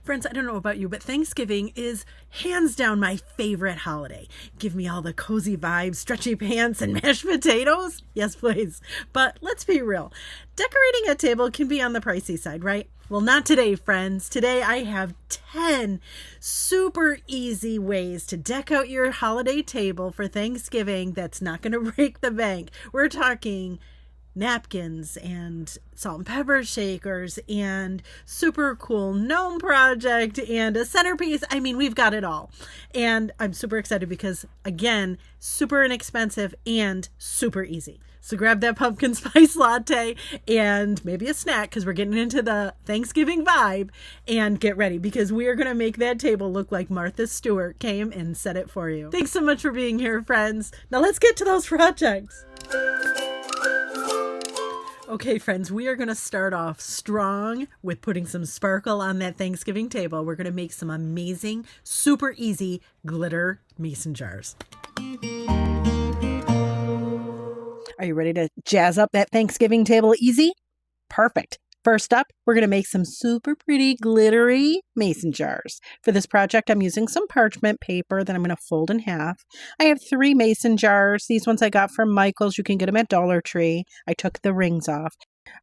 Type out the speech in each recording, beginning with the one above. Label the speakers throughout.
Speaker 1: Friends, I don't know about you, but Thanksgiving is hands down my favorite holiday. Give me all the cozy vibes, stretchy pants, and mashed potatoes. Yes, please. But let's be real. Decorating a table can be on the pricey side, right? Well, not today, friends. Today I have 10 super easy ways to deck out your holiday table for Thanksgiving that's not going to break the bank. We're talking napkins and salt and pepper shakers and super cool gnome project and a centerpiece. I mean, we've got it all. And I'm super excited because, again, super inexpensive and super easy. So grab that pumpkin spice latte and maybe a snack because we're getting into the Thanksgiving vibe, and get ready because we are going to make that table look like Martha Stewart came and set it for you. Thanks so much for being here, friends. Now let's get to those projects. Okay, friends, we are going to start off strong with putting some sparkle on that Thanksgiving table. We're going to make some amazing, super easy glitter mason jars. Are you ready to jazz up that Thanksgiving table easy? Perfect. First up, we're going to make some super pretty glittery mason jars. For this project, I'm using some parchment paper that I'm going to fold in half. I have 3 mason jars. These ones I got from Michael's. You can get them at Dollar Tree. I took the rings off.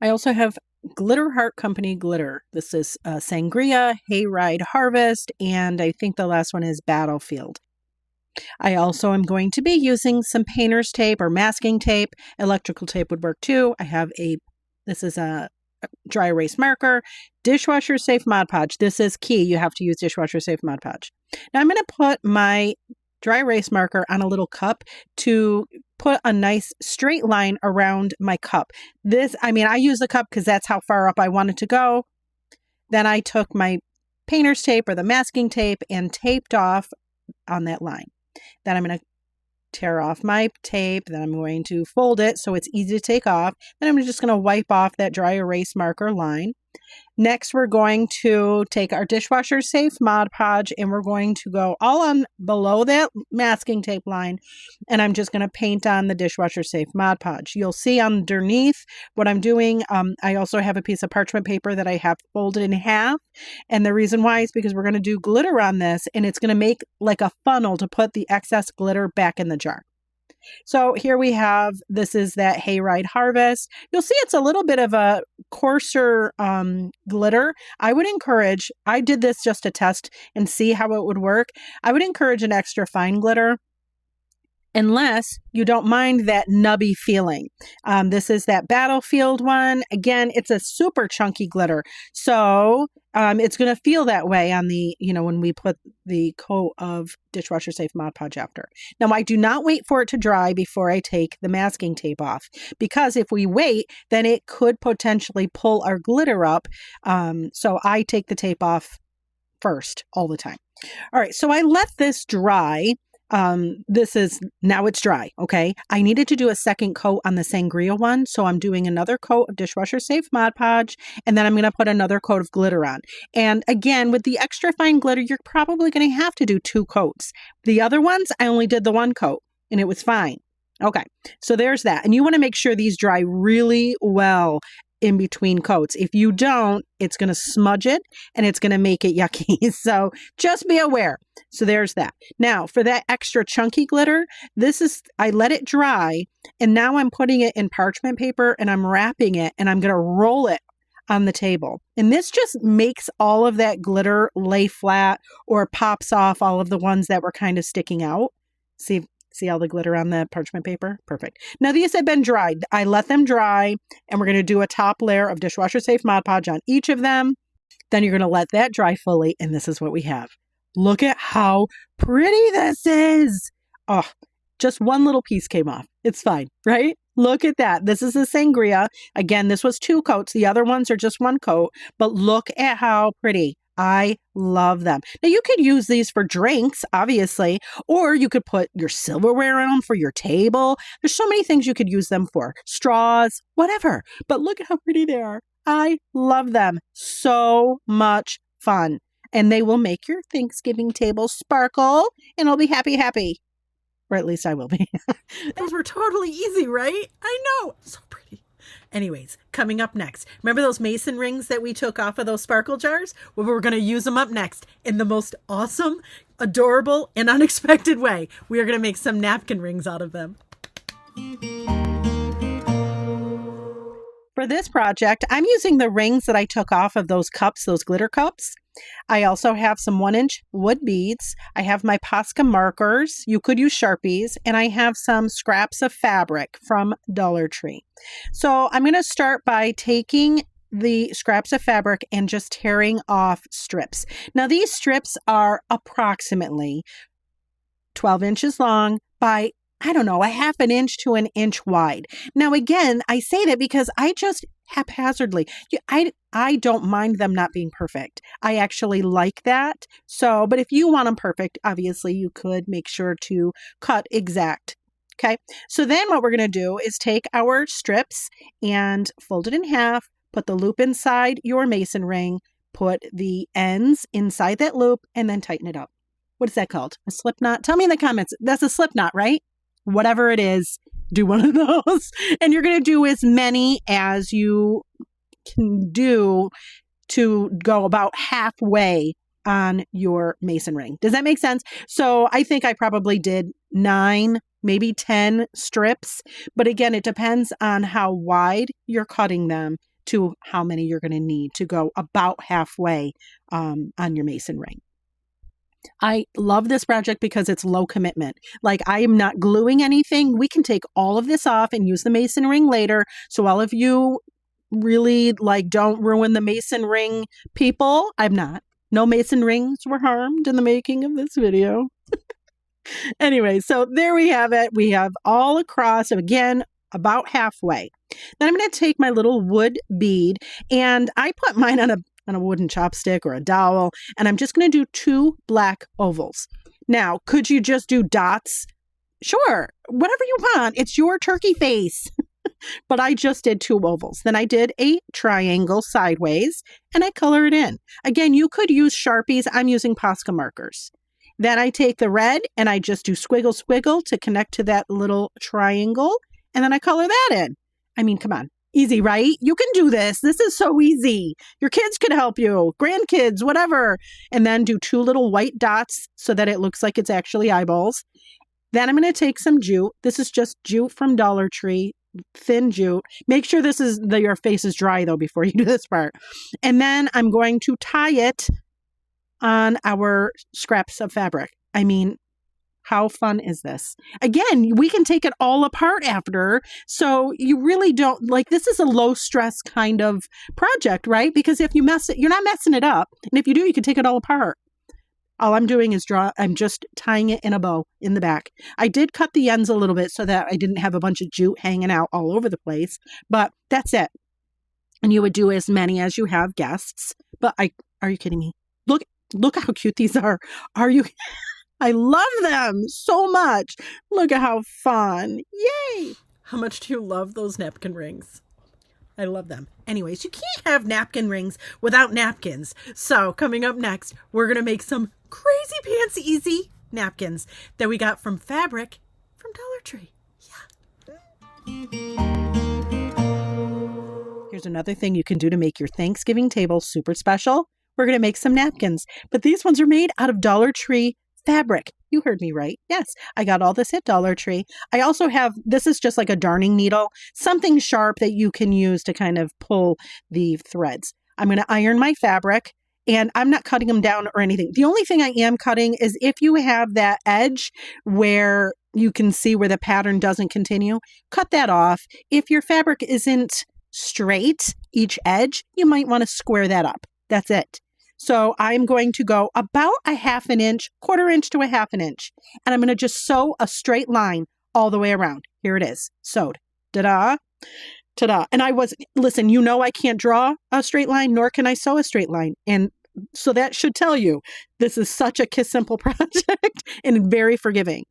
Speaker 1: I also have Glitter Heart Company glitter. This is Sangria, Hayride Harvest, and I think the last one is Battlefield. I also am going to be using some painter's tape or masking tape. Electrical tape would work too. This is a dry erase marker, dishwasher safe Mod Podge. This is key. You have to use dishwasher safe Mod Podge. Now I'm going to put my dry erase marker on a little cup to put a nice straight line around my cup. I use the cup because that's how far up I want it to go. Then I took my painter's tape or the masking tape and taped off on that line. Then I'm going to tear off my tape. Then I'm going to fold it so it's easy to take off. Then I'm just going to wipe off that dry erase marker line. Next, we're going to take our dishwasher safe Mod Podge and we're going to go all on below that masking tape line, and I'm just going to paint on the dishwasher safe Mod Podge. You'll see underneath what I'm doing. I also have a piece of parchment paper that I have folded in half, and the reason why is because we're going to do glitter on this, and it's going to make like a funnel to put the excess glitter back in the jar. So here we have, this is that Hayride Harvest. You'll see it's a little bit of a coarser glitter. I did this just to test and see how it would work. I would encourage an extra fine glitter, unless you don't mind that nubby feeling. This is that Battlefield one. Again, it's a super chunky glitter. So it's going to feel that way on when we put the coat of dishwasher safe Mod Podge after. Now, I do not wait for it to dry before I take the masking tape off, because if we wait, then it could potentially pull our glitter up. So I take the tape off first all the time. All right, so I let this dry. Now it's dry. Okay. I needed to do a second coat on the Sangria one. So I'm doing another coat of dishwasher safe Mod Podge, and then I'm going to put another coat of glitter on. And again, with the extra fine glitter, you're probably going to have to do 2 coats. The other ones, I only did the 1 coat and it was fine. Okay. So there's that. And you want to make sure these dry really well in between coats. If you don't, it's going to smudge it and it's going to make it yucky. So just be aware. So there's that. Now for that extra chunky glitter, I let it dry, and now I'm putting it in parchment paper and I'm wrapping it, and I'm going to roll it on the table. And this just makes all of that glitter lay flat or pops off all of the ones that were kind of sticking out. See all the glitter on the parchment paper? Perfect. Now these have been dried. I let them dry, and we're going to do a top layer of dishwasher safe Mod Podge on each of them. Then you're going to let that dry fully, and this is what we have. Look at how pretty this is. Oh, just one little piece came off. It's fine, right? Look at that. This is a Sangria. Again, this was 2 coats. The other ones are just 1 coat, but look at how pretty. I love them. Now you could use these for drinks, obviously, or you could put your silverware in them for your table. There's so many things you could use them for. Straws, whatever. But look at how pretty they are. I love them. So much fun. And they will make your Thanksgiving table sparkle, and I'll be happy, happy. Or at least I will be. Those were totally easy, right? I know. So pretty. Anyways, coming up next, remember those mason rings that we took off of those sparkle jars? Well, we're going to use them up next in the most awesome, adorable, and unexpected way. We are going to make some napkin rings out of them. For this project, I'm using the rings that I took off of those cups, those glitter cups. I also have some 1-inch wood beads. I have my Posca markers. You could use Sharpies. And I have some scraps of fabric from Dollar Tree. So I'm going to start by taking the scraps of fabric and just tearing off strips. Now these strips are approximately 12 inches long by, I don't know, a half an inch to an inch wide. Now, again, I say that because I just haphazardly, I don't mind them not being perfect. I actually like that. So, but if you want them perfect, obviously you could make sure to cut exact. Okay. So then what we're going to do is take our strips and fold it in half, put the loop inside your mason ring, put the ends inside that loop, and then tighten it up. What is that called? A slip knot? Tell me in the comments. That's a slip knot, right? Whatever it is, do one of those. And you're going to do as many as you can do to go about halfway on your mason ring. Does that make sense? So I think I probably did 9, maybe 10 strips. But again, it depends on how wide you're cutting them to how many you're going to need to go about halfway on your mason ring. I love this project because it's low commitment. Like, I am not gluing anything. We can take all of this off and use the mason ring later. So all of you really don't ruin the mason ring people. I'm not. No mason rings were harmed in the making of this video. Anyway, so there we have it. We have all across, again, about halfway. Then I'm going to take my little wood bead, and I put mine on a wooden chopstick or a dowel, and I'm just going to do 2 black ovals. Now, could you just do dots? Sure, whatever you want. It's your turkey face. But I just did 2 ovals. Then I did a triangle sideways, and I color it in. Again, you could use Sharpies. I'm using Posca markers. Then I take the red, and I just do squiggle, squiggle to connect to that little triangle, and then I color that in. I mean, come on. Easy, right? You can do this. This is so easy. Your kids could help you, grandkids, whatever. And then do 2 little white dots so that it looks like it's actually eyeballs. Then I'm going to take some jute. This is just jute from Dollar Tree, thin jute. Make sure your face is dry though before you do this part. And then I'm going to tie it on our scraps of fabric. I mean, how fun is this? Again, we can take it all apart after. So you really don't, this is a low stress kind of project, right? Because if you mess it, you're not messing it up. And if you do, you can take it all apart. All I'm doing is I'm just tying it in a bow in the back. I did cut the ends a little bit so that I didn't have a bunch of jute hanging out all over the place, but that's it. And you would do as many as you have guests. But are you kidding me? Look how cute these are. Are you? I love them so much. Look at how fun. Yay. How much do you love those napkin rings? I love them. Anyways, you can't have napkin rings without napkins. So coming up next, we're going to make some crazy pants easy napkins that we got from fabric from Dollar Tree. Yeah. Here's another thing you can do to make your Thanksgiving table super special. We're going to make some napkins, but these ones are made out of Dollar Tree fabric. You heard me right. Yes, I got all this at Dollar Tree. I also have, this is just like a darning needle, something sharp that you can use to kind of pull the threads. I'm going to iron my fabric, and I'm not cutting them down or anything. The only thing I am cutting is if you have that edge where you can see where the pattern doesn't continue, cut that off. If your fabric isn't straight, each edge, you might want to square that up. That's it. So I'm going to go about a half an inch, 1/4 inch to a half an inch. And I'm going to just sew a straight line all the way around. Here it is. Sewed. Ta-da. Ta-da. And listen, I can't draw a straight line, nor can I sew a straight line. And so that should tell you this is such a Kiss Simple project and very forgiving.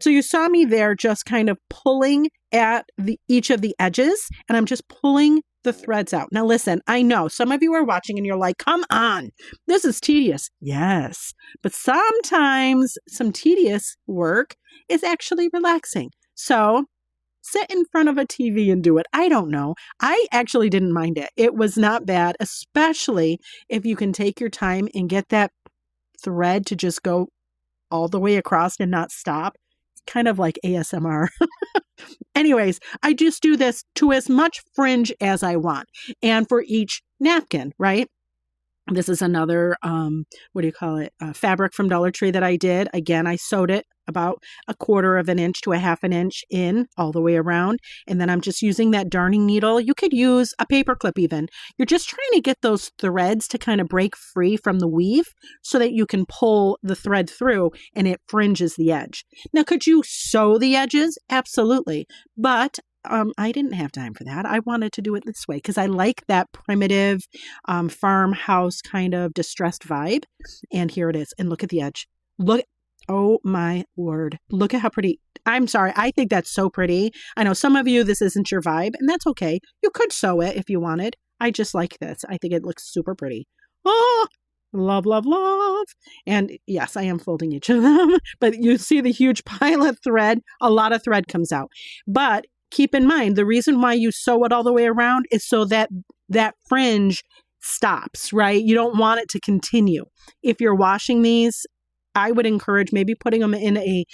Speaker 1: So you saw me there just kind of pulling at each of the edges, and I'm just pulling the threads out. Now listen, I know some of you are watching and you're like, come on, this is tedious. Yes, but sometimes some tedious work is actually relaxing. So sit in front of a TV and do it. I don't know. I actually didn't mind it. It was not bad, especially if you can take your time and get that thread to just go all the way across and not stop. It's kind of like ASMR. Anyways, I just do this to as much fringe as I want. And for each napkin, right? This is another, fabric from Dollar Tree that I did. Again, I sewed it about 1/4 of an inch to 1/2 inch in all the way around. And then I'm just using that darning needle. You could use a paper clip even. You're just trying to get those threads to kind of break free from the weave so that you can pull the thread through and it fringes the edge. Now, could you sew the edges? Absolutely. But I didn't have time for that. I wanted to do it this way because I like that primitive farmhouse kind of distressed vibe. And here it is. And look at the edge. Look. Oh my word. Look at how pretty. I'm sorry. I think that's so pretty. I know some of you, this isn't your vibe, and that's okay. You could sew it if you wanted. I just like this. I think it looks super pretty. Oh, love, love, love. And yes, I am folding each of them, but you see the huge pile of thread. A lot of thread comes out. But keep in mind, the reason why you sew it all the way around is so that that fringe stops, right? You don't want it to continue. If you're washing these, I would encourage maybe putting them in a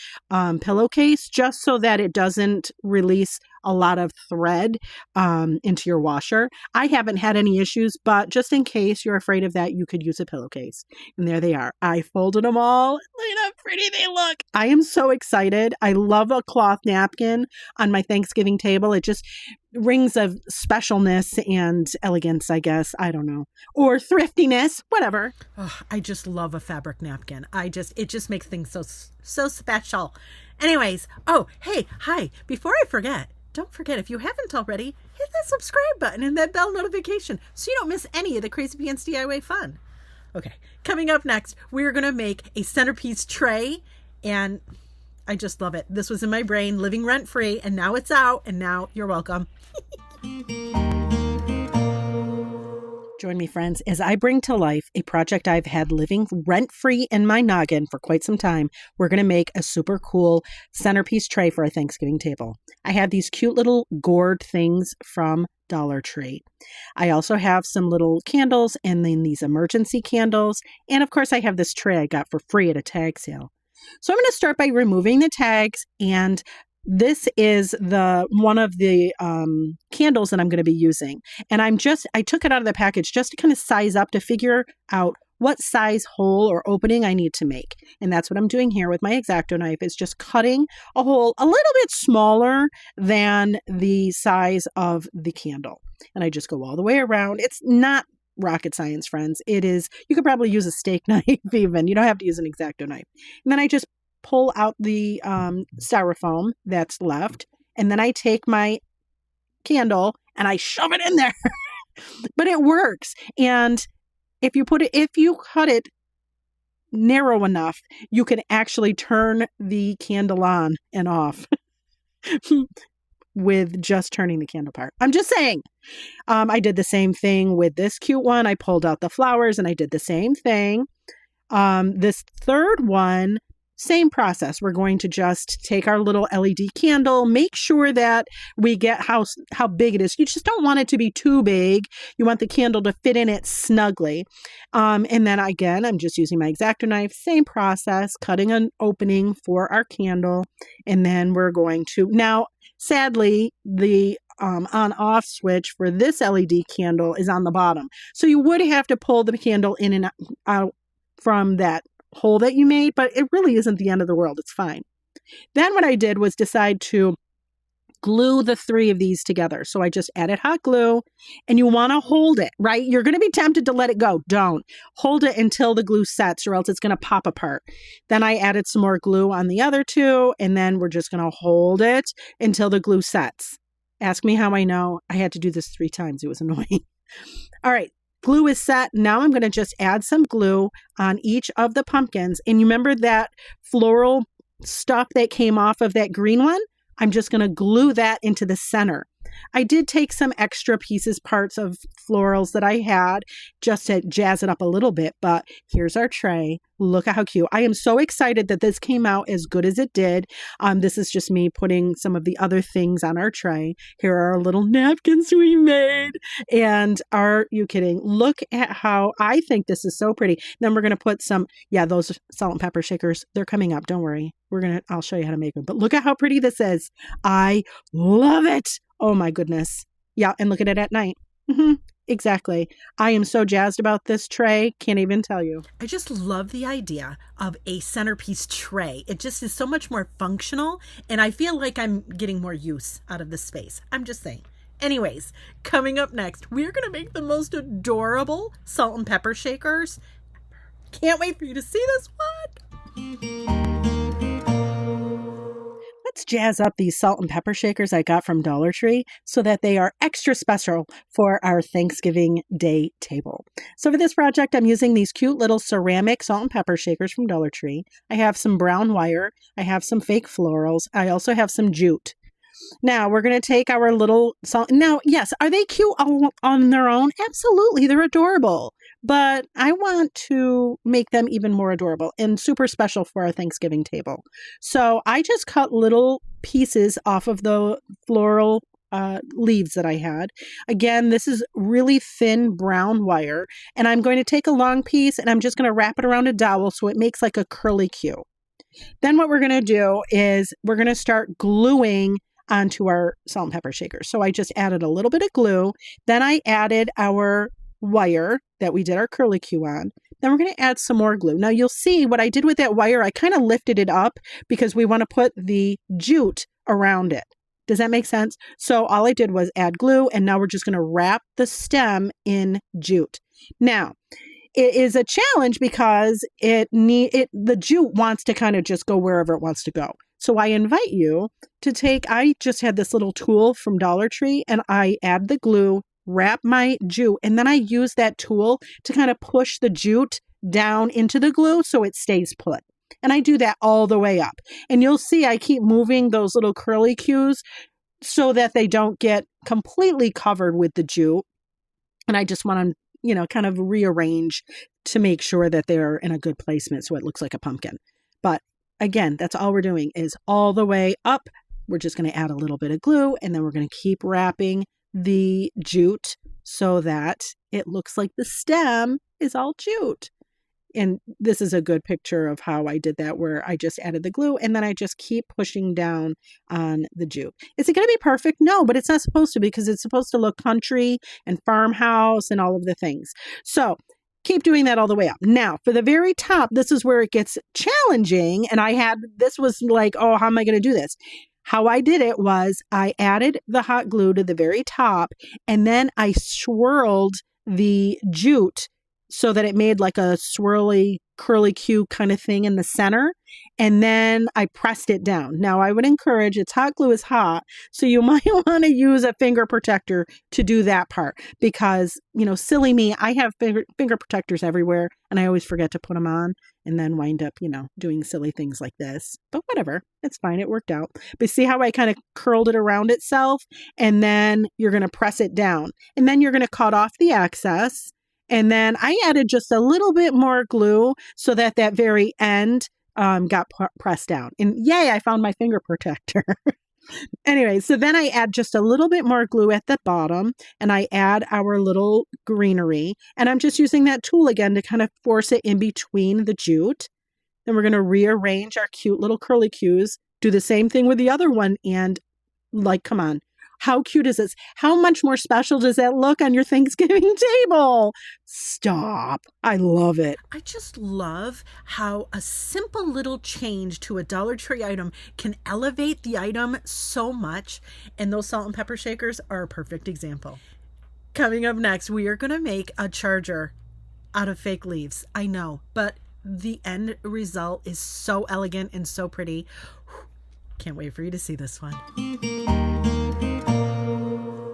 Speaker 1: pillowcase just so that it doesn't release a lot of thread into your washer. I haven't had any issues, but just in case you're afraid of that, you could use a pillowcase. And there they are. I folded them all. Look at how pretty they look. I am so excited. I love a cloth napkin on my Thanksgiving table. It just rings of specialness and elegance, I guess. I don't know. Or thriftiness, whatever. Oh, I just love a fabric napkin. It just makes things so special. Anyways, hi, before I forget, don't forget, if you haven't already, hit that subscribe button and that bell notification so you don't miss any of the Crazy Pants DIY fun. Okay, coming up next, we're going to make a centerpiece tray, and I just love it. This was in my brain, living rent-free, and now it's out, and now you're welcome. Join me, friends, as I bring to life a project I've had living rent-free in my noggin for quite some time. We're going to make a super cool centerpiece tray for a Thanksgiving table. I have these cute little gourd things from Dollar Tree. I also have some little candles and then these emergency candles. And of course, I have this tray I got for free at a tag sale. So I'm going to start by removing the tags, and this is one of the candles that I'm going to be using. And I took it out of the package just to kind of size up to figure out what size hole or opening I need to make. And that's what I'm doing here with my X-Acto knife, is just cutting a hole a little bit smaller than the size of the candle. And I just go all the way around. It's not rocket science, friends. It is, you could probably use a steak knife even. You don't have to use an X-Acto knife. And then I just pull out the styrofoam that's left. And then I take my candle and I shove it in there. But it works. And if you cut it narrow enough, you can actually turn the candle on and off with just turning the candle part. I'm just saying. I did the same thing with this cute one. I pulled out the flowers and I did the same thing. This third one, same process. We're going to just take our little LED candle, make sure that we get how big it is. You just don't want it to be too big. You want the candle to fit in it snugly. And then again, I'm just using my X-Acto knife, same process, cutting an opening for our candle. And then we're going to, now, sadly, the on-off switch for this LED candle is on the bottom. So you would have to pull the candle in and out from that hole that you made, but it really isn't the end of the world. It's fine. Then what I did was decide to glue the three of these together. So I just added hot glue, and you want to hold it, right? You're going to be tempted to let it go. Don't. Hold it until the glue sets, or else it's going to pop apart. Then I added some more glue on the other two, and then we're just going to hold it until the glue sets. Ask me how I know. I had to do this 3 times. It was annoying. All right. Glue is set. Now I'm going to just add some glue on each of the pumpkins. And you remember that floral stuff that came off of that green one? I'm just going to glue that into the center. I did take some extra pieces, parts of florals that I had just to jazz it up a little bit, but here's our tray. Look at how cute. I am so excited that this came out as good as it did. This is just me putting some of the other things on our tray. Here are our little napkins we made. And are you kidding? Look at how I think this is so pretty. Then we're going to put some, those salt and pepper shakers, they're coming up. Don't worry. I'll show you how to make them. But look at how pretty this is. I love it. Oh my goodness. Yeah. And look at it at night. Exactly. I am so jazzed about this tray. Can't even tell you. I just love the idea of a centerpiece tray. It just is so much more functional. And I feel like I'm getting more use out of the space. I'm just saying. Anyways, coming up next, we're going to make the most adorable salt and pepper shakers. Can't wait for you to see this one. Let's jazz up these salt and pepper shakers I got from Dollar Tree so that they are extra special for our Thanksgiving Day table. So for this project, I'm using these cute little ceramic salt and pepper shakers from Dollar Tree. I have some brown wire. I have some fake florals. I also have some jute. Now we're going to take our little salt. Now, yes, are they cute on their own? Absolutely. They're adorable. But I want to make them even more adorable and super special for our Thanksgiving table. So I just cut little pieces off of the floral leaves that I had. Again, this is really thin brown wire. And I'm going to take a long piece and I'm just going to wrap it around a dowel so it makes like a curly Q. Then what we're going to do is we're going to start gluing onto our salt and pepper shaker. So I just added a little bit of glue. Then I added our wire that we did our curly Q on. Then we're going to add some more glue. Now you'll see what I did with that wire. I kind of lifted it up because we want to put the jute around it. Does that make sense? So all I did was add glue, and now we're just going to wrap the stem in jute. Now, it is a challenge because the jute wants to kind of just go wherever it wants to go. So I invite you to I just had this little tool from Dollar Tree, and I add the glue, wrap my jute, and then I use that tool to kind of push the jute down into the glue so it stays put. And I do that all the way up. And you'll see I keep moving those little curly cues so that they don't get completely covered with the jute. And I just want to, kind of rearrange to make sure that they're in a good placement so it looks like a pumpkin. But again, that's all we're doing is all the way up. We're just going to add a little bit of glue, and then we're going to keep wrapping the jute so that it looks like the stem is all jute. And this is a good picture of how I did that, where I just added the glue and then I just keep pushing down on the jute. Is it going to be perfect? No, but it's not supposed to, because it's supposed to look country and farmhouse and all of the things. So keep doing that all the way up. Now, for the very top, this is where it gets challenging. And this was like, oh, how am I going to do this? How I did it was I added the hot glue to the very top, and then I swirled the jute so that it made like a swirly, curly Q kind of thing in the center. And then I pressed it down. Now, I would encourage, it's hot glue is hot, so you might want to use a finger protector to do that part because, silly me, I have finger protectors everywhere and I always forget to put them on and then wind up, doing silly things like this. But whatever, it's fine. It worked out. But see how I kind of curled it around itself, and then you're going to press it down, and then you're going to cut off the excess. And then I added just a little bit more glue so that very end got pressed down. And yay, I found my finger protector. Anyway, so then I add just a little bit more glue at the bottom, and I add our little greenery. And I'm just using that tool again to kind of force it in between the jute. Then we're going to rearrange our cute little curly cues, do the same thing with the other one, and come on. How cute is this? How much more special does that look on your Thanksgiving table? Stop. I love it. I just love how a simple little change to a Dollar Tree item can elevate the item so much. And those salt and pepper shakers are a perfect example. Coming up next, we are going to make a charger out of fake leaves. I know, but the end result is so elegant and so pretty. Can't wait for you to see this one.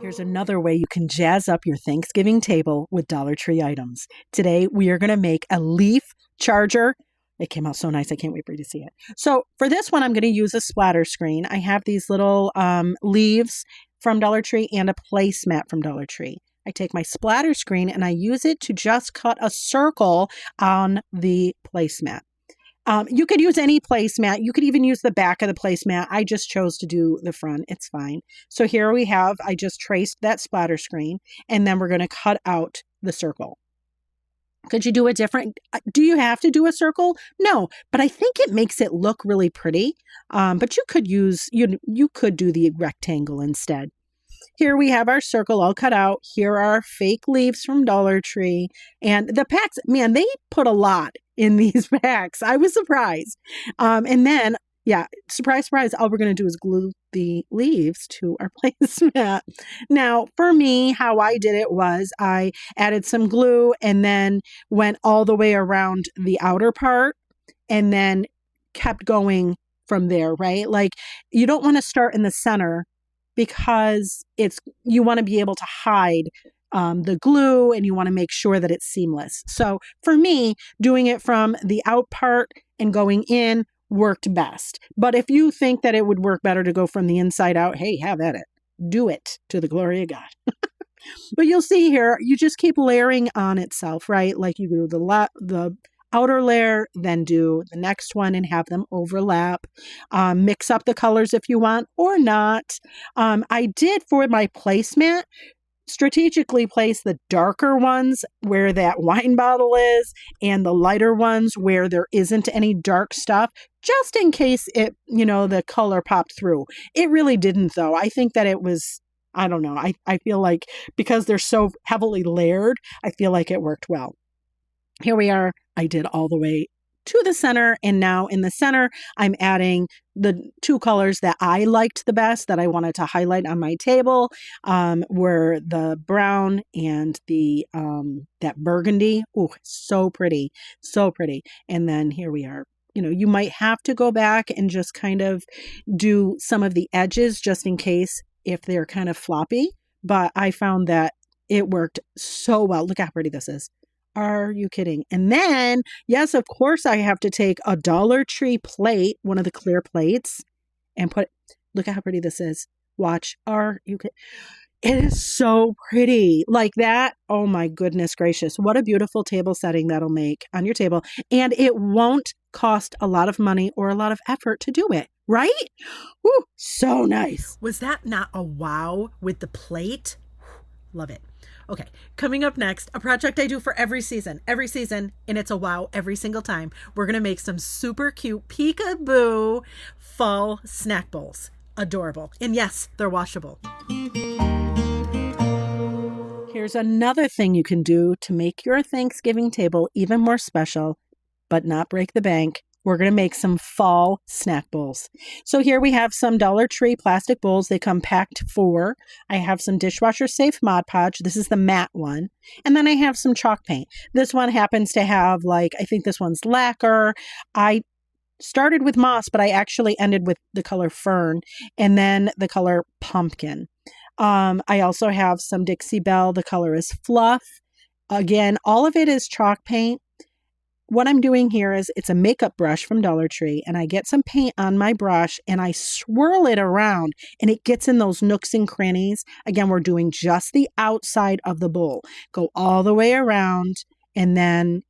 Speaker 1: Here's another way you can jazz up your Thanksgiving table with Dollar Tree items. Today, we are going to make a leaf charger. It came out so nice. I can't wait for you to see it. So for this one, I'm going to use a splatter screen. I have these little leaves from Dollar Tree and a placemat from Dollar Tree. I take my splatter screen and I use it to just cut a circle on the placemat. You could use any placemat. You could even use the back of the placemat. I just chose to do the front. It's fine. So here we have, I just traced that splatter screen, and then we're going to cut out the circle. Could you do a different, do you have to do a circle? No, but I think it makes it look really pretty. But you could use, you could do the rectangle instead. Here we have our circle all cut out. Here are our fake leaves from Dollar Tree. And the packs, man, they put a lot in these packs. I was surprised. And then, yeah, surprise, surprise, all we're going to do is glue the leaves to our placemat. Now, for me, how I did it was I added some glue and then went all the way around the outer part and then kept going from there, right? Like, you don't want to start in the center, because you want to be able to hide the glue, and you want to make sure that it's seamless. So for me, doing it from the out part and going in worked best. But if you think that it would work better to go from the inside out, hey, have at it. Do it to the glory of God. But you'll see here, you just keep layering on itself, right? Like you do the outer layer, then do the next one and have them overlap. Mix up the colors if you want or not. I did, for my placemat, strategically place the darker ones where that wine bottle is and the lighter ones where there isn't any dark stuff, just in case the color popped through. It really didn't, though. I think that it was, I don't know. I feel like because they're so heavily layered, I feel like it worked well. Here we are. I did all the way to the center, and now in the center, I'm adding the two colors that I liked the best, that I wanted to highlight on my table, were the brown and the that burgundy. Oh, so pretty, so pretty. And then here we are. You might have to go back and just kind of do some of the edges just in case if they're kind of floppy, but I found that it worked so well. Look how pretty this is. Are you kidding? And then, yes, of course, I have to take a Dollar Tree plate, one of the clear plates, and look at how pretty this is. Watch. Are you kidding? It is so pretty. Like that. Oh my goodness gracious. What a beautiful table setting that'll make on your table. And it won't cost a lot of money or a lot of effort to do it, right? Woo, so nice. Was that not a wow with the plate? Love it. Okay, coming up next, a project I do for every season, and it's a wow every single time. We're going to make some super cute peekaboo fall snack bowls. Adorable. And yes, they're washable. Here's another thing you can do to make your Thanksgiving table even more special, but not break the bank. We're going to make some fall snack bowls. So here we have some Dollar Tree plastic bowls. They come packed 4. I have some dishwasher safe Mod Podge. This is the matte one. And then I have some chalk paint. This one happens to have I think this one's lacquer. I started with moss, but I actually ended with the color fern and then the color pumpkin. I also have some Dixie Belle. The color is fluff. Again, all of it is chalk paint. What I'm doing here is it's a makeup brush from Dollar Tree, and I get some paint on my brush and I swirl it around and it gets in those nooks and crannies. Again, we're doing just the outside of the bowl. Go all the way around, and then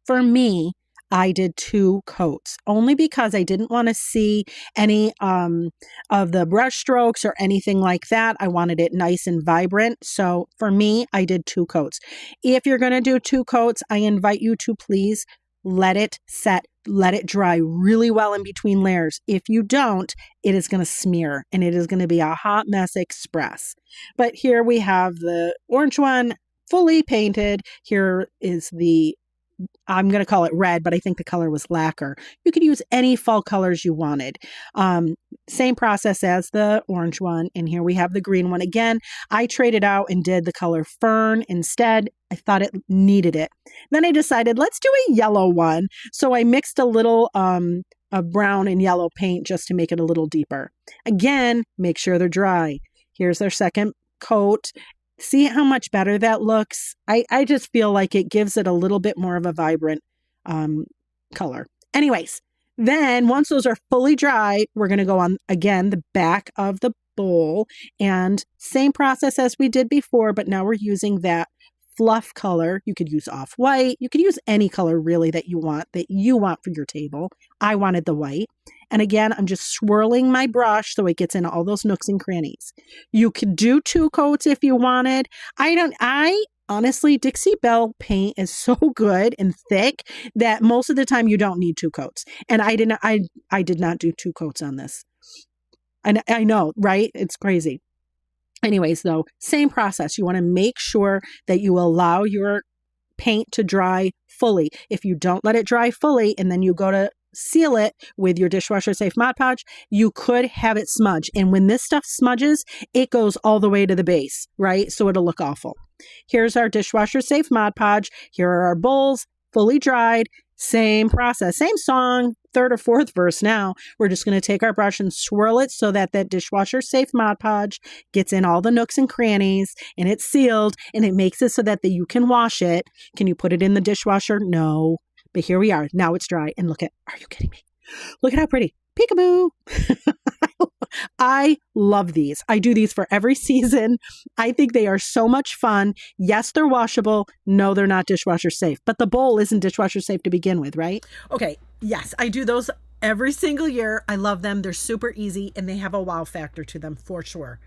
Speaker 1: for me, I did 2 coats only because I didn't want to see any of the brush strokes or anything like that. I wanted it nice and vibrant. So for me, I did 2 coats. If you're going to do 2 coats, I invite you to please let it set, let it dry really well in between layers. If you don't, it is going to smear and it is going to be a hot mess express. But here we have the orange one fully painted. Here is I'm going to call it red, but I think the color was lacquer. You could use any fall colors you wanted. Same process as the orange one. And here we have the green one. Again, I traded out and did the color fern instead. I thought it needed it. Then I decided, let's do a yellow one. So I mixed a little of brown and yellow paint just to make it a little deeper. Again, make sure they're dry. Here's their second coat. See how much better that looks? I just feel like it gives it a little bit more of a vibrant color. Anyways, then once those are fully dry, we're going to go on, again, the back of the bowl. And same process as we did before, but now we're using that fluff color. You could use off-white. You could use any color really that you want for your table. I wanted the white. And again, I'm just swirling my brush so it gets in all those nooks and crannies. You could do 2 coats if you wanted. Honestly, Dixie Belle paint is so good and thick that most of the time you don't need 2 coats. And I did not do 2 coats on this. And I know, right? It's crazy. Anyways, though, same process. You want to make sure that you allow your paint to dry fully. If you don't let it dry fully and then you go to seal it with your dishwasher safe Mod Podge, you could have it smudge. And when this stuff smudges, it goes all the way to the base, right? So it'll look awful. Here's our dishwasher safe Mod Podge. Here are our bowls, fully dried. Same process, same song, 3rd or 4th verse now. We're just going to take our brush and swirl it so that dishwasher safe Mod Podge gets in all the nooks and crannies and it's sealed and it makes it so that you can wash it. Can you put it in the dishwasher? No. But here we are. Now it's dry. And look at, are you kidding me? Look at how pretty. Peekaboo. I love these. I do these for every season. I think they are so much fun. Yes, they're washable. No, they're not dishwasher safe. But the bowl isn't dishwasher safe to begin with, right? Okay. Yes, I do those every single year. I love them. They're super easy and they have a wow factor to them for sure.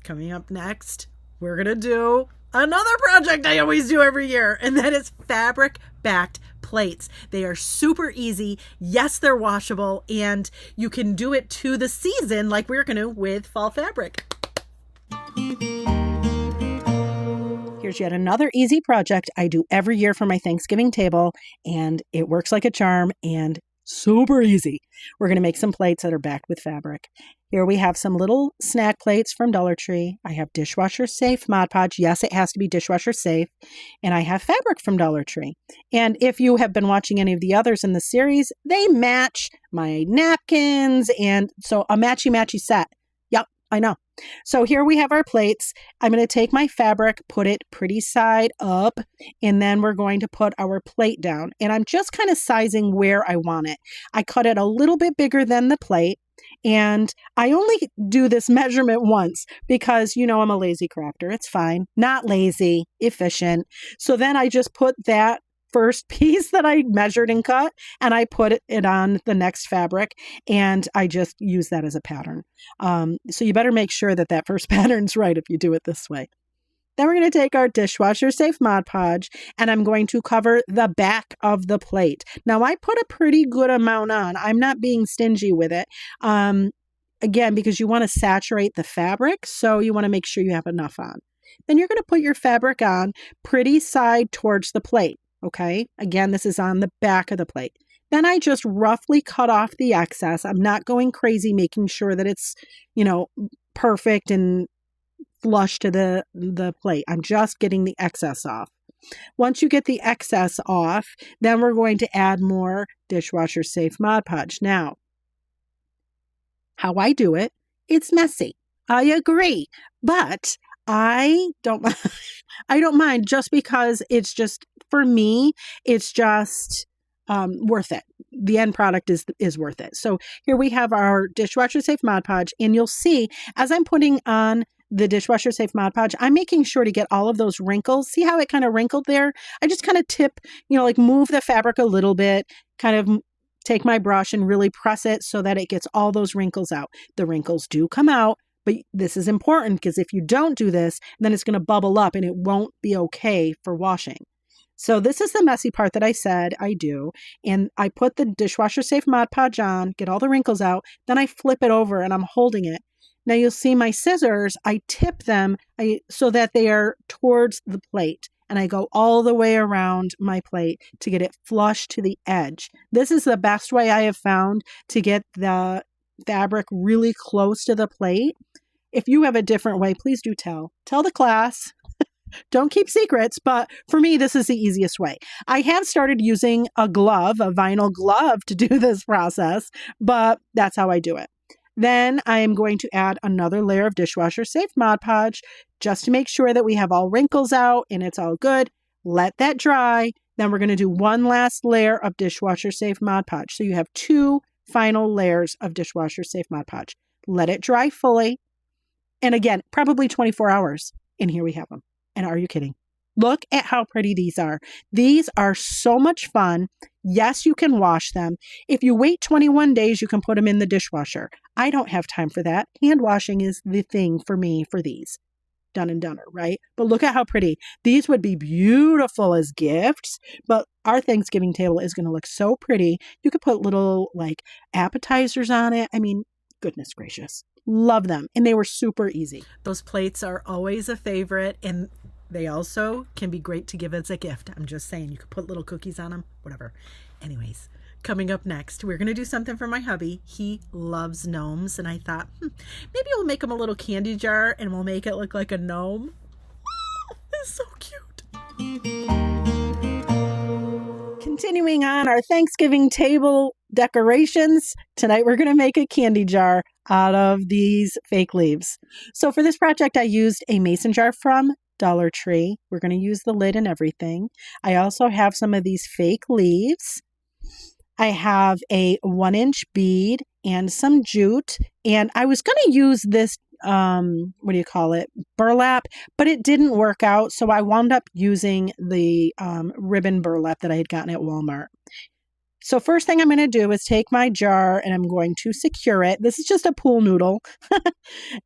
Speaker 1: Coming up next, we're going to do another project I always do every year, and that is fabric backed plates. They are super easy. Yes, they're washable, and you can do it to the season like we're going to with fall fabric. Here's yet another easy project I do every year for my Thanksgiving table, and it works like a charm and super easy. We're going to make some plates that are backed with fabric. Here we have some little snack plates from Dollar Tree. I have dishwasher safe Mod Podge. Yes, it has to be dishwasher safe. And I have fabric from Dollar Tree. And if you have been watching any of the others in the series, they match my napkins. And so a matchy set. Yep, I know. So here we have our plates. I'm going to take my fabric, put it pretty side up, and then we're going to put our plate down. And I'm just kind of sizing where I want it. I cut it a little bit bigger than the plate. And I only do this measurement once because, I'm a lazy crafter. It's fine. Not lazy, efficient. So then I just put that first piece that I measured and cut, and I put it on the next fabric, and I just use that as a pattern. So you better make sure that first pattern's right if you do it this way. Then we're going to take our dishwasher safe Mod Podge, and I'm going to cover the back of the plate. Now I put a pretty good amount on. I'm not being stingy with it. Again, because you want to saturate the fabric, so you want to make sure you have enough on. Then you're going to put your fabric on pretty side towards the plate. Okay. Again, this is on the back of the plate. Then I just roughly cut off the excess. I'm not going crazy, making sure that it's, perfect and flush to the plate. I'm just getting the excess off. Once you get the excess off, then we're going to add more dishwasher safe Mod Podge. Now, how I do it, it's messy. I agree, but I don't I don't mind, just because it's just, for me, it's just worth it. The end product is worth it. So here we have our dishwasher safe Mod Podge, and you'll see as I'm putting on the dishwasher safe Mod Podge, I'm making sure to get all of those wrinkles. See how it kind of wrinkled there? I just kind of tip, move the fabric a little bit, kind of take my brush and really press it so that it gets all those wrinkles out. The wrinkles do come out, but this is important because if you don't do this, then it's going to bubble up and it won't be okay for washing. So this is the messy part that I said I do. And I put the dishwasher safe Mod Podge on, get all the wrinkles out, then I flip it over and I'm holding it. Now you'll see my scissors, I tip them so that they are towards the plate. And I go all the way around my plate to get it flush to the edge. This is the best way I have found to get the fabric really close to the plate. If you have a different way, please do tell. Tell the class. Don't keep secrets, but for me, this is the easiest way. I have started using a vinyl glove to do this process, but that's how I do it. Then I am going to add another layer of dishwasher safe Mod Podge just to make sure that we have all wrinkles out and it's all good. Let that dry. Then we're going to do one last layer of dishwasher safe Mod Podge. So you have 2 final layers of dishwasher safe Mod Podge. Let it dry fully. And again, probably 24 hours. And here we have them. And are you kidding? Look at how pretty these are. These are so much fun. Yes, you can wash them. If you wait 21 days, you can put them in the dishwasher. I don't have time for that. Hand washing is the thing for me for these. Done and doneer, right? But look at how pretty. These would be beautiful as gifts, but our Thanksgiving table is going to look so pretty. You could put little like appetizers on it. I mean, goodness gracious. Love them. And they were super easy. Those plates are always a favorite, and they also can be great to give as a gift. I'm just saying, you could put little cookies on them, whatever. Anyways, coming up next, we're going to do something for my hubby. He loves gnomes, and I thought, maybe we'll make him a little candy jar, and we'll make it look like a gnome. It's so cute. Continuing on our Thanksgiving table decorations, tonight we're going to make a candy jar out of these fake leaves. So for this project, I used a mason jar from Dollar Tree. We're going to use the lid and everything. I also have some of these fake leaves. I have a 1-inch bead and some jute, and I was going to use this burlap, but it didn't work out, so I wound up using the ribbon burlap that I had gotten at Walmart. So first thing I'm going to do is take my jar and I'm going to secure it. This is just a pool noodle.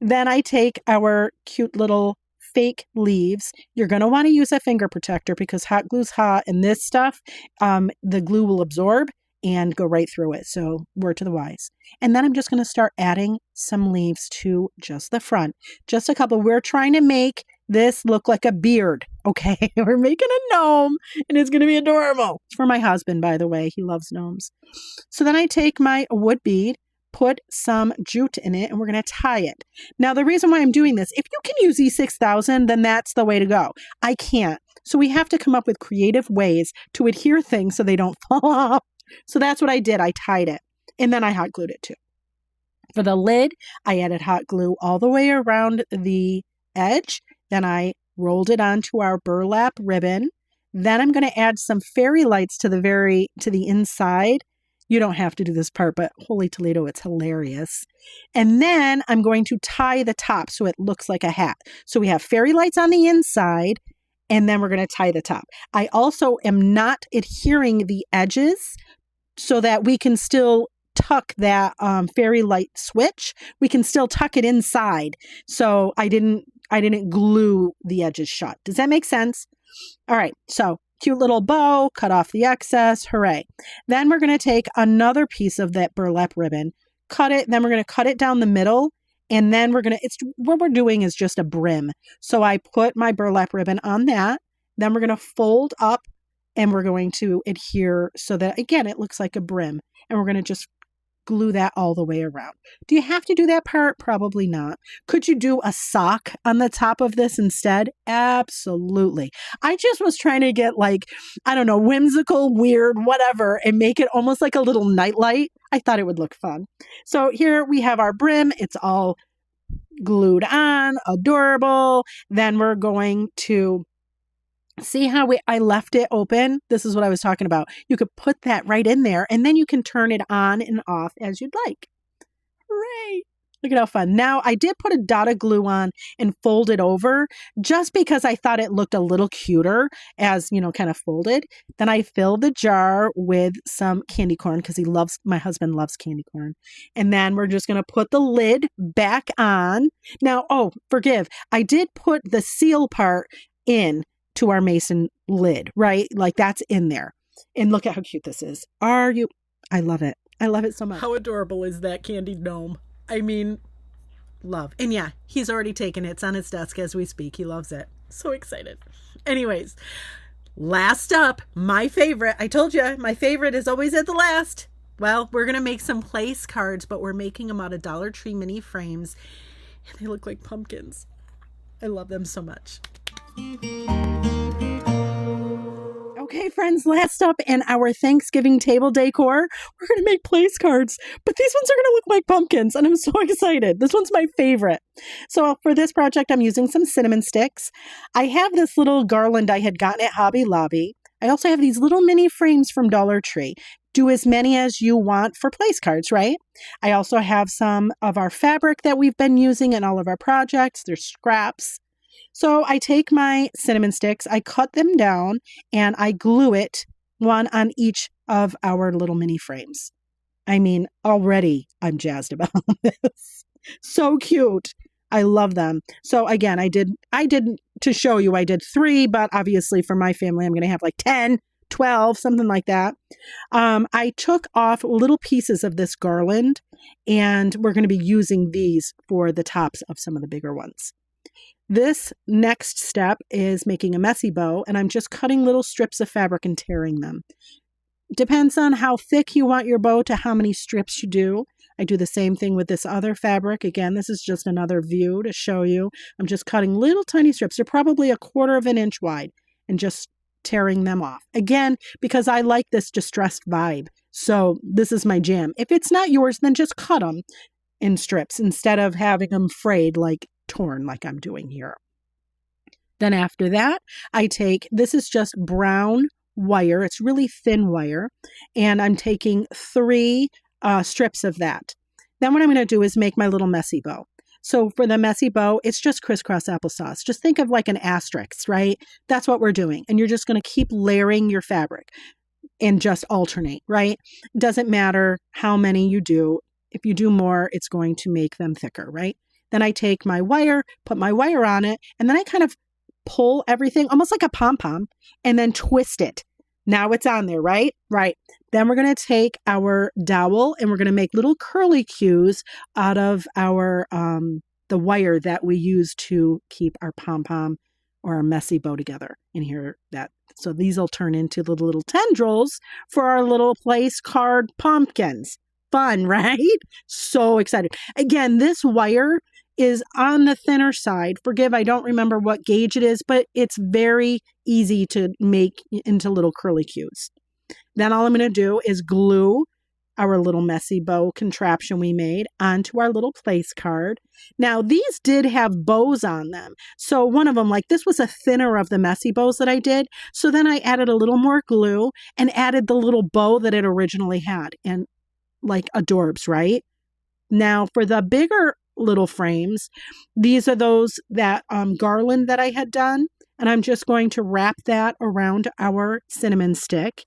Speaker 1: Then I take our cute little fake leaves. You're going to want to use a finger protector because hot glue's hot, and this stuff, the glue will absorb and go right through it. So word to the wise. And then I'm just going to start adding some leaves to just the front. Just a couple. We're trying to make this look like a beard. Okay, we're making a gnome and it's going to be adorable. It's for my husband, by the way. He loves gnomes. So then I take my wood bead, put some jute in it, and we're going to tie it. Now, the reason why I'm doing this, if you can use E6000, then that's the way to go. I can't. So we have to come up with creative ways to adhere things so they don't fall off. So that's what I did. I tied it, and then I hot glued it too. For the lid, I added hot glue all the way around the edge. Then I rolled it onto our burlap ribbon. Then I'm going to add some fairy lights to the inside. You don't have to do this part, but holy Toledo, it's hilarious. And then I'm going to tie the top so it looks like a hat. So we have fairy lights on the inside, and then we're going to tie the top. I also am not adhering the edges so that we can still tuck that fairy light switch. We can still tuck it inside. So I didn't glue the edges shut. Does that make sense? All right. So cute little bow, cut off the excess. Hooray. Then we're going to take another piece of that burlap ribbon, cut it. Then we're going to cut it down the middle. And then what we're doing is just a brim. So I put my burlap ribbon on that. Then we're going to fold up and we're going to adhere so that, again, it looks like a brim. And we're going to just glue that all the way around. Do you have to do that part? Probably not. Could you do a sock on the top of this instead? Absolutely. I just was trying to get whimsical, weird, whatever, and make it almost like a little nightlight. I thought it would look fun. So here we have our brim. It's all glued on, adorable. Then we're going to see how I left it open. This is what I was talking about. You could put that right in there, and then you can turn it on and off as you'd like. Hooray! Look at how fun. Now, I did put a dot of glue on and fold it over just because I thought it looked a little cuter as, kind of folded. Then I filled the jar with some candy corn because my husband loves candy corn. And then we're just going to put the lid back on. Now, I did put the seal part in to our mason lid, right? Like that's in there. And look at how cute this is. I love it. I love it so much. How adorable is that candied gnome? I mean, love. And yeah, he's already taken it. It's on his desk as we speak. He loves it. So excited. Anyways, last up, my favorite. I told you, my favorite is always at the last. Well, we're going to make some place cards, but we're making them out of Dollar Tree mini frames. And they look like pumpkins. I love them so much. Okay, friends, last up in our Thanksgiving table decor, we're going to make place cards, but these ones are going to look like pumpkins, and I'm so excited. This one's my favorite. So for this project, I'm using some cinnamon sticks. I have this little garland I had gotten at Hobby Lobby. I also have these little mini frames from Dollar Tree. do as many as you want for place cards, right? I also have some of our fabric that we've been using in all of our projects. There's scraps. So I take my cinnamon sticks, I cut them down, and I glue it, one on each of our little mini frames. I mean, already I'm jazzed about this. So cute. I love them. So again, I did to show you, I did 3, but obviously for my family, I'm going to have like 10, 12, something like that. I took off little pieces of this garland, and we're going to be using these for the tops of some of the bigger ones. This next step is making a messy bow, and I'm just cutting little strips of fabric and tearing them. Depends on how thick you want your bow to how many strips you do. I do the same thing with this other fabric. Again, this is just another view to show you. I'm just cutting little tiny strips. They're probably 1/4 of an inch wide, and just tearing them off. Again, because I like this distressed vibe. So this is my jam. If it's not yours, then just cut them in strips instead of having them frayed, like torn like I'm doing here. Then after that, this is just brown wire. It's really thin wire. And I'm taking 3 strips of that. Then what I'm going to do is make my little messy bow. So for the messy bow, it's just crisscross applesauce. Just think of like an asterisk, right? That's what we're doing. And you're just going to keep layering your fabric and just alternate, right? It doesn't matter how many you do. If you do more, it's going to make them thicker, right? Then I take my wire, put my wire on it, and then I kind of pull everything almost like a pom-pom and then twist it. Now it's on there, right? Right. Then we're going to take our dowel and we're going to make little curly cues out of our the wire that we use to keep our pom-pom or our messy bow together. And here so these will turn into the little tendrils for our little place card pumpkins. Fun, right? So excited. Again, this wire is on the thinner side. Forgive, I don't remember what gauge it is, but it's very easy to make into little curly cues. Then all I'm going to do is glue our little messy bow contraption we made onto our little place card. Now, these did have bows on them. So one of them, like this was a thinner of the messy bows that I did. So then I added a little more glue and added the little bow that it originally had. And like adorbs, right? Now for the bigger little frames, these are those that garland that I had done, and I'm just going to wrap that around our cinnamon stick,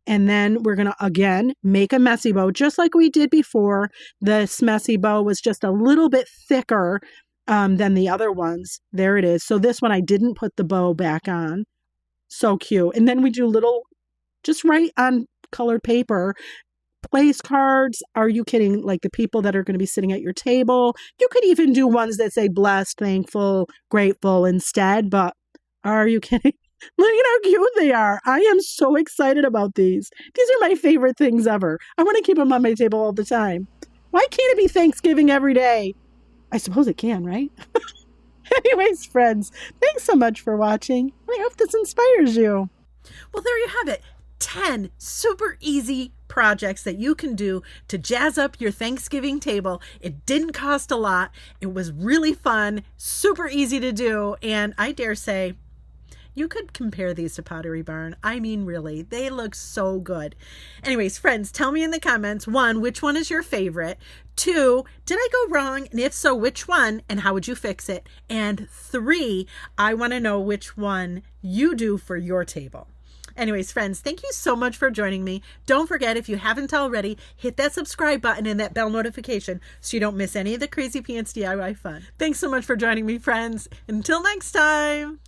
Speaker 1: and then we're going to again make a messy bow just like we did before. This messy bow was just a little bit thicker than the other ones. There it is. So this one I didn't put the bow back on. So cute. And then we do little, just write on colored paper, place cards. Are you kidding? Like the people that are going to be sitting at your table. You could even do ones that say blessed, thankful, grateful instead, but are you kidding? Look at how cute they are. I am so excited about these. These are my favorite things ever. I want to keep them on my table all the time. Why can't it be Thanksgiving every day? I suppose it can, right? Anyways, friends, thanks so much for watching. I hope this inspires you.
Speaker 2: Well, there you have it. 10 super easy projects that you can do to jazz up your Thanksgiving table. It didn't cost a lot. It was really fun, super easy to do, and I dare say you could compare these to Pottery Barn. I mean, really, they look so good. Anyways, friends, tell me in the comments, 1, which one is your favorite? 2, did I go wrong? And if so, which one? And how would you fix it? And 3, I want to know which one you do for your table. Anyways, friends, thank you so much for joining me. Don't forget, if you haven't already, hit that subscribe button and that bell notification so you don't miss any of the Crazy Pants DIY fun. Thanks so much for joining me, friends. Until next time.